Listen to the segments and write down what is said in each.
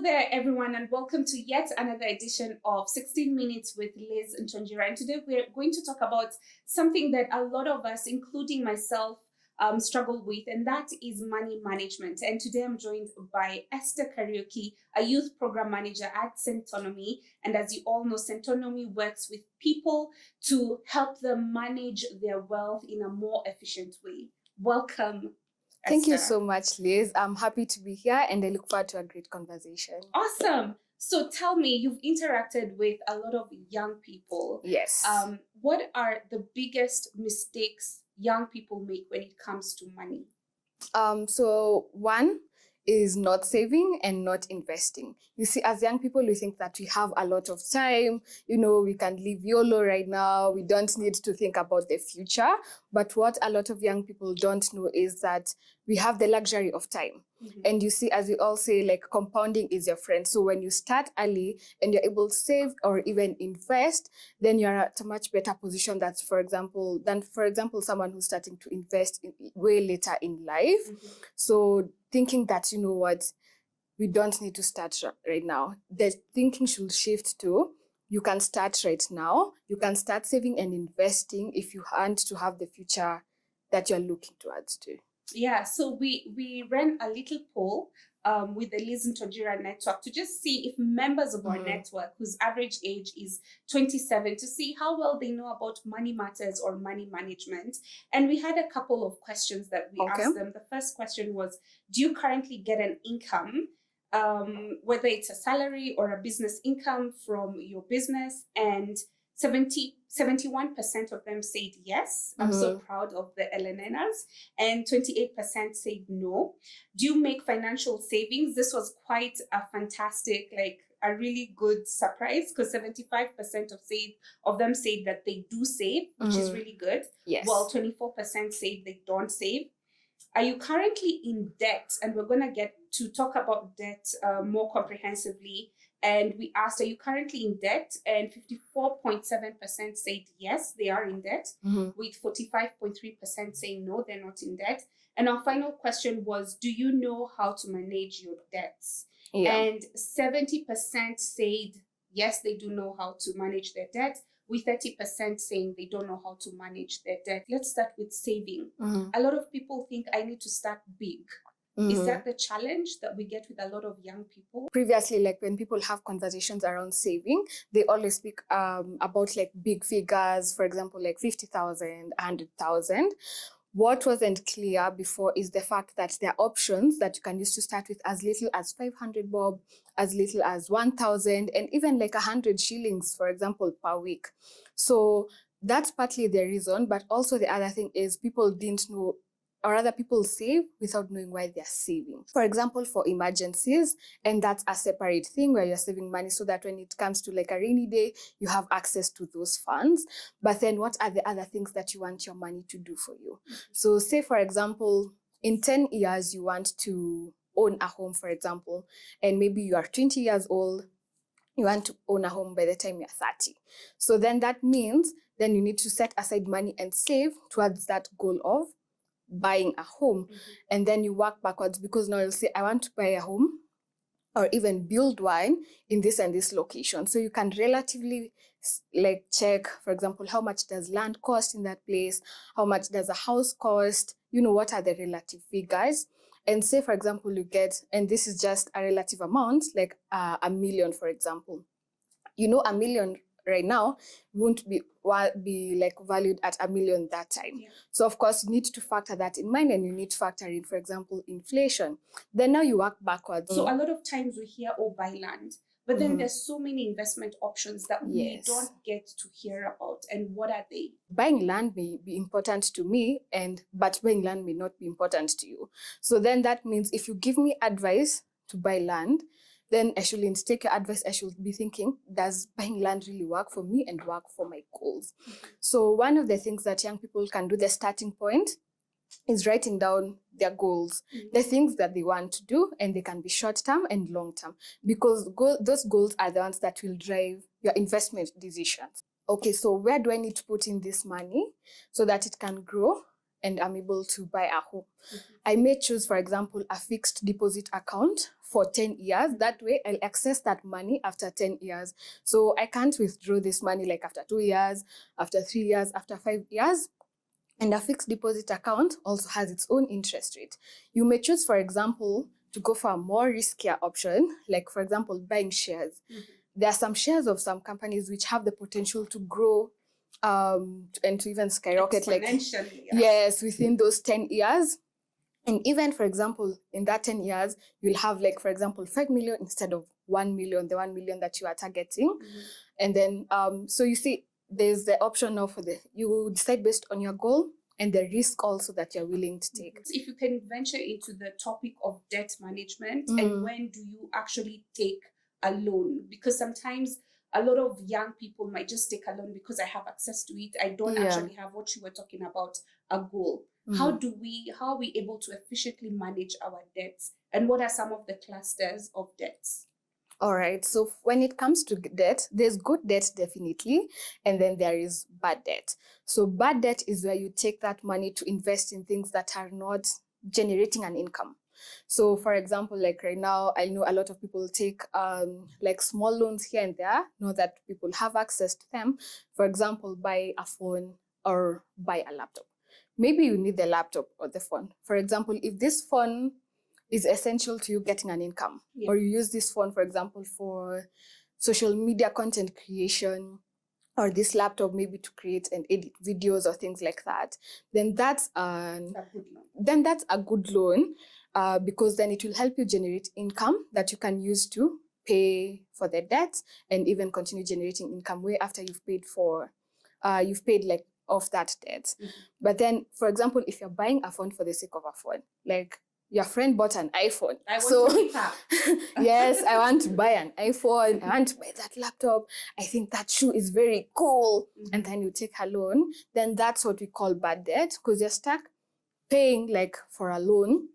there, everyone, and welcome to yet another edition of 16 Minutes with Lizz Ntonjira. And today we're going to talk about something that a lot of us, including myself, struggle with, and that is money management. And today I'm joined by Esther Kariuki, a youth program manager at Centonomy. And as you all know, Centonomy works with people to help them manage their wealth in a more efficient way. Welcome. Thank you Esther. so much, Liz. I'm happy to be here and I look forward to a great conversation. Awesome. So tell me, you've interacted with a lot of young people. Yes. What are the biggest mistakes young people make when it comes to money? So one is not saving and not investing. You see, as young people, we think that we have a lot of time, we can live YOLO right now. We don't need to think about the future. But what a lot of young people don't know is that we have the luxury of time. Mm-hmm. And you see, as we all say, like compounding is your friend. So when you start early and you're able to save or even invest, then you're at a much better position than, for example, someone who's starting to invest way later in life. Mm-hmm. So thinking that, we don't need to start right now. The thinking should shift to, you can start right now. You can start saving and investing if you want to have the future that you're looking towards to. Yeah, so we ran a little poll with the Lizz Ntonjira network to just see if members of our network, whose average age is 27, to see how well they know about money matters or money management. And we had a couple of questions that we asked them. The first question was, do you currently get an income, whether it's a salary or a business income from your business? And 71% of them said yes. I'm so proud of the LNNers. And 28% said no. Do you make financial savings? This was quite a fantastic, a really good surprise, because 75% of them said that they do save, which is really good. Yes. While 24% said they don't save. Are you currently in debt? And we're going to get to talk about debt more comprehensively. And we asked, are you currently in debt? And 54.7% said yes, they are in debt, with 45.3% saying no, they're not in debt. And our final question was, do you know how to manage your debts? Yeah. And 70% said yes, they do know how to manage their debt, with 30% saying they don't know how to manage their debt. Let's start with saving. A lot of people think I need to start big. Is that the challenge that we get with a lot of young people? Previously, when people have conversations around saving, they always speak about big figures, for example, 50,000, 100,000. What wasn't clear before is the fact that there are options that you can use to start with as little as 500 bob, as little as 1,000, and even 100 shillings, for example, per week. So that's partly the reason, but also the other thing is people didn't know, or other people save without knowing why they're saving. For example, for emergencies, and that's a separate thing where you're saving money so that when it comes to a rainy day, you have access to those funds. But then what are the other things that you want your money to do for you? So say, for example, in 10 years, you want to own a home, for example, and maybe you are 20 years old, you want to own a home by the time you're 30. So then that means then you need to set aside money and save towards that goal of buying a home. And then you work backwards, because now you'll say, I want to buy a home or even build one in this and this location. So you can relatively check, for example, how much does land cost in that place? How much does a house cost? What are the relative figures? And say, for example, you get, and this is just a relative amount, a million, for example. A million right now won't be valued at a million that time. Yeah. So of course you need to factor that in mind, and you need to factor in, for example, inflation. Then now you work backwards. So a lot of times we hear, oh, buy land, but then there's so many investment options that we don't get to hear about. And what are they? Buying land may be important to me, but buying land may not be important to you. So then that means if you give me advice to buy land, then I shouldn't take your advice. I should be thinking, does buying land really work for me and work for my goals? So one of the things that young people can do, the starting point, is writing down their goals, the things that they want to do, and they can be short-term and long-term, because those goals are the ones that will drive your investment decisions. Okay, so where do I need to put in this money so that it can grow and I'm able to buy a home. I may choose, for example, a fixed deposit account for 10 years. That way I'll access that money after 10 years. So I can't withdraw this money like after 2 years, after 3 years, after 5 years. And a fixed deposit account also has its own interest rate. You may choose, for example, to go for a more riskier option, like, for example, buying shares. There are some shares of some companies which have the potential to grow and to even skyrocket, like, yes, within those 10 years. And even, for example, in that 10 years, you'll have, like, for example, 5 million instead of 1 million, the 1 million that you are targeting. And then, so you see, there's the option now for you decide based on your goal and the risk also that you're willing to take. If you can venture into the topic of debt management, and when do you actually take a loan? Because sometimes a lot of young people might just take a loan because I have access to it. I don't actually have what you were talking about, a goal. How are we able to efficiently manage our debts? And what are some of the clusters of debts? All right. So when it comes to debt, there's good debt definitely, and then there is bad debt. So bad debt is where you take that money to invest in things that are not generating an income. So for example, like right now, I know a lot of people take like small loans here and there, know that people have access to them. For example, buy a phone or buy a laptop. Maybe you need the laptop or the phone. For example, if this phone is essential to you getting an income, or you use this phone, for example, for social media content creation, or this laptop maybe to create and edit videos or things like that, then that's a good loan, because then it will help you generate income that you can use to pay for the debt and even continue generating income way after you've paid like off that debt. But then, for example, if you're buying a phone for the sake of a phone, like your friend bought an iPhone. Yes, I want to buy an iPhone. I want to buy that laptop. I think that shoe is very cool. And then you take a loan. Then that's what we call bad debt, because you're stuck paying like for a loan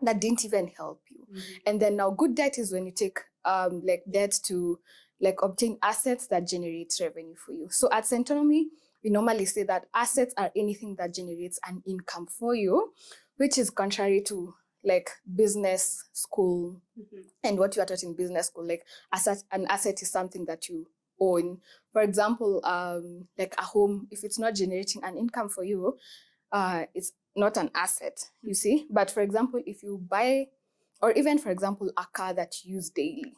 that didn't even help you. And then now good debt is when you take like debt to like obtain assets that generate revenue for you. So at Centonomy, we normally say that assets are anything that generates an income for you, which is contrary to like business school and what you are taught in business school. Like an asset is something that you own. For example, like a home, if it's not generating an income for you, it's not an asset, you see. But for example, if you buy, or even for example, a car that you use daily,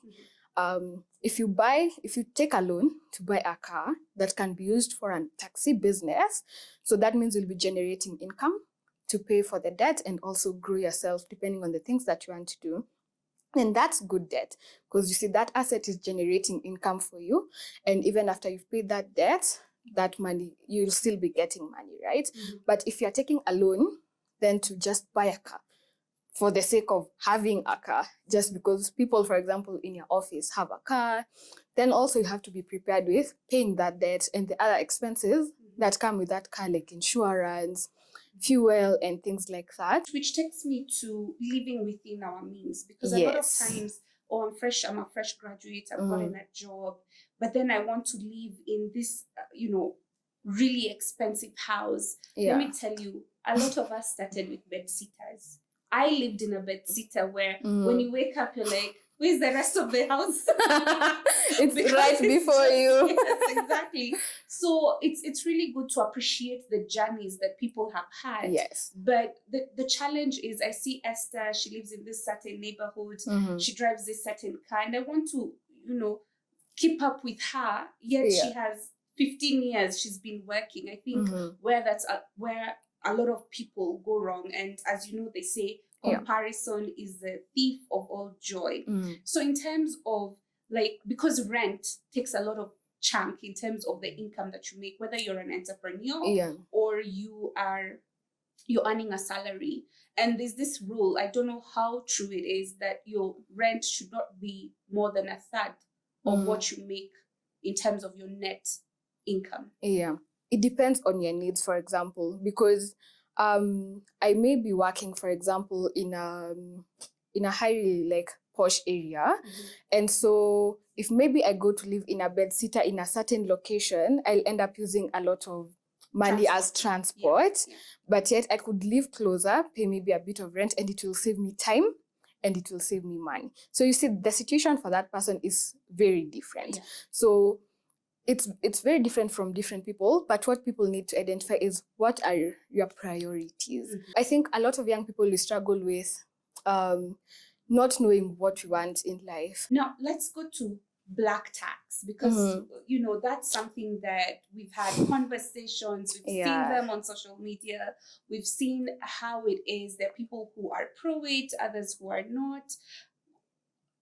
if you take a loan to buy a car that can be used for a taxi business, so that means you'll be generating income to pay for the debt and also grow yourself depending on the things that you want to do. And that's good debt, because you see that asset is generating income for you. And even after you've paid that debt, that money, you'll still be getting money, right? But if you're taking a loan, then to just buy a car for the sake of having a car, just because people, for example, in your office have a car, then also you have to be prepared with paying that debt and the other expenses that come with that car, like insurance, fuel, and things like that. Which takes me to living within our means, because a lot of times, I'm a fresh graduate, I've gotten a job, but then I want to live in this, really expensive house. Let me tell you, a lot of us started with bed sitters. I lived in a bed sitter where when you wake up, you're like, where's the rest of the house? It's right before you. Yes, exactly. So it's really good to appreciate the journeys that people have had. Yes. But the challenge is, I see Esther, she lives in this certain neighborhood, she drives this certain car, and I want to, keep up with her, yet she has 15 years she's been working. I think where a lot of people go wrong. And as you know, they say comparison is the thief of all joy. So in terms of because rent takes a lot of chunk in terms of the income that you make, whether you're an entrepreneur or you're earning a salary. And there's this rule, I don't know how true it is, that your rent should not be more than a third of what you make in terms of your net income. It depends on your needs, for example, because I may be working, for example, in a highly posh area, and so if maybe I go to live in a bed sitter in a certain location, I'll end up using a lot of money as transport, Yeah. but yet I could live closer, pay maybe a bit of rent, and it will save me time and it will save me money. So you see, the situation for that person is very different. Yeah. So it's very different from different people, but what people need to identify is what are your priorities. I think a lot of young people will struggle with not knowing what we want in life. Now, let's go to black tax, because you know, that's something that we've had conversations, we've seen them on social media, we've seen how it is. There are people who are pro it, others who are not.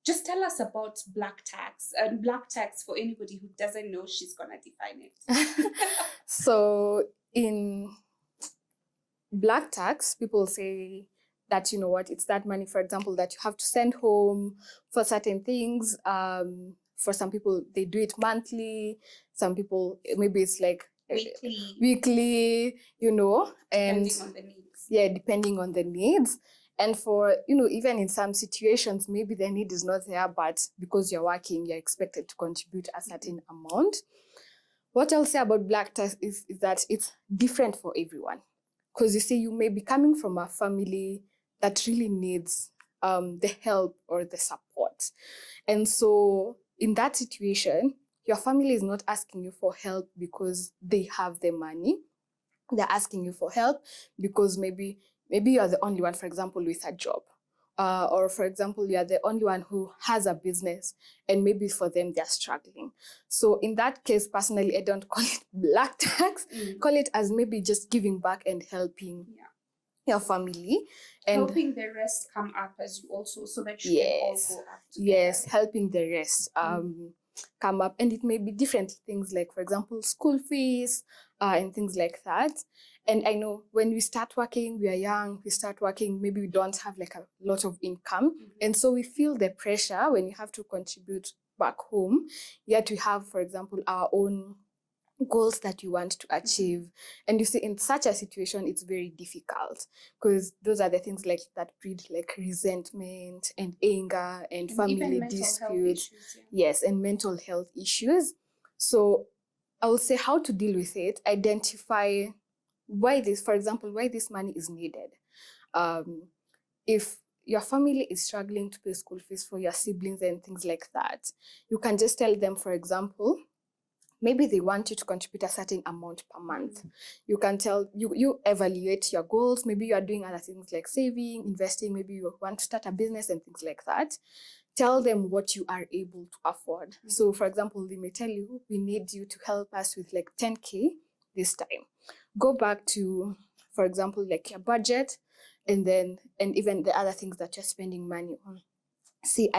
Just tell us about black tax. And black tax, for anybody who doesn't know, she's gonna define it. So in black tax, people say that, you know what, it's that money, for example, that you have to send home for certain things. For some people, they do it monthly. Some people, maybe it's like weekly, you know, and depending on the needs. Yeah, depending on the needs. And for, you know, even in some situations, maybe the need is not there, but because you're working, you're expected to contribute a certain amount. What I'll say about black tax is that it's different for everyone. Because you see, you may be coming from a family that really needs the help or the support. And so in that situation, your family is not asking you for help because they have the money. They're asking you for help because maybe you're the only one, for example, with a job. Or for example, you're the only one who has a business, and maybe for them, they're struggling. So in that case, personally, I don't call it black tax. Call it as maybe just giving back and helping your family. And helping the rest come up as you also, so that you can all go up together. Yes, helping the rest come up. And it may be different things, like, for example, school fees and things like that. And I know when we start working, we are young, we start working, maybe we don't have like a lot of income. And so we feel the pressure when you have to contribute back home, yet we have, for example, our own goals that you want to achieve. And you see, in such a situation, it's very difficult because those are the things like that breed like resentment and anger and family disputes. Yes, and mental health issues. So I would say how to deal with it, identify why this money is needed. If your family is struggling to pay school fees for your siblings and things like that, you can just tell them, for example, maybe they want you to contribute a certain amount per month. You can tell, you evaluate your goals. Maybe you are doing other things like saving, investing. Maybe you want to start a business and things like that. Tell them what you are able to afford. So for example, they may tell you, we need you to help us with like 10K this time. Go back to, for example, like your budget and even the other things that you're spending money on. See,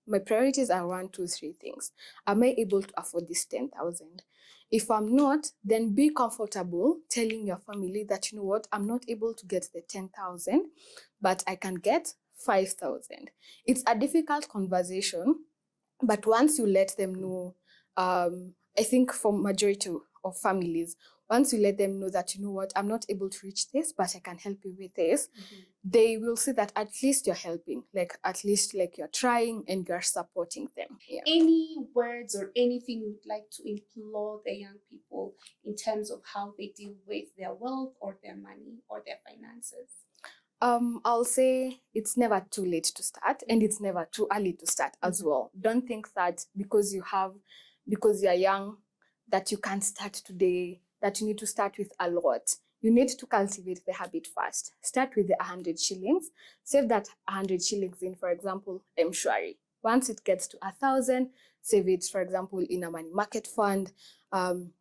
my priorities are 1, 2, 3 things. Am I able to afford this 10,000? If I'm not, then be comfortable telling your family that, you know what, I'm not able to get the 10,000, but I can get 5,000. It's a difficult conversation, but once you let them know, I think for majority of families, once you let them know that, you know what, I'm not able to reach this, but I can help you with this, they will see that at least you're helping, like at least like you're trying and you're supporting them. Yeah. Any words or anything you'd like to implore the young people in terms of how they deal with their wealth or their money or their finances? I'll say it's never too late to start, and it's never too early to start as well. Don't think that because you're young that you can't start today, that you need to start with a lot. You need to cultivate the habit first. Start with the 100 shillings. Save that 100 shillings in, for example, M-Shwari. Once it gets to 1,000, save it, for example, in a money market fund, and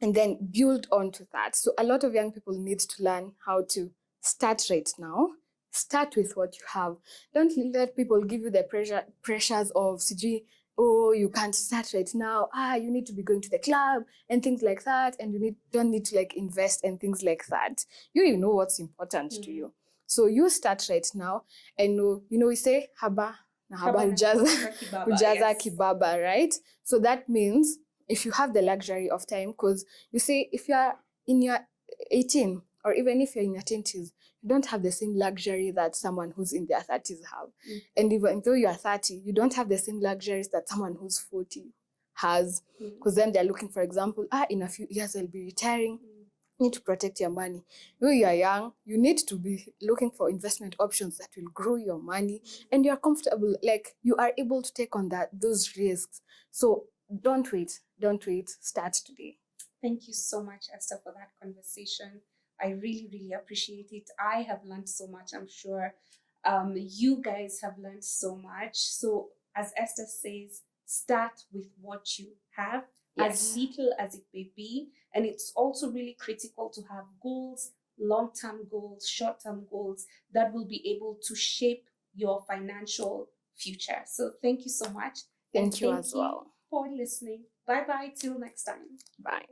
then build onto that. So a lot of young people need to learn how to start right now. Start with what you have. Don't let people give you the pressures of CG. Oh, you can't start right now. You need to be going to the club and things like that. And you don't need to like invest and things like that. You know what's important to you. So you start right now. And we say haba hujaza kibaba, right? So that means if you have the luxury of time, because you see, if you are in your 18 or even if you're in your 20s, you don't have the same luxury that someone who's in their 30s have. And even though you are 30, you don't have the same luxuries that someone who's 40 has. Because then they're looking, for example, in a few years I'll be retiring. You need to protect your money. You are young, you need to be looking for investment options that will grow your money, and you're comfortable, like you are able to take on those risks. So don't wait, start today. Thank you so much, Esther, for that conversation. I really, really appreciate it. I have learned so much. I'm sure you guys have learned so much. So, as Esther says, start with what you have, as little as it may be. And it's also really critical to have goals, long-term goals, short-term goals that will be able to shape your financial future. So, thank you so much. Thank you as well. For listening. Bye bye. Till next time. Bye.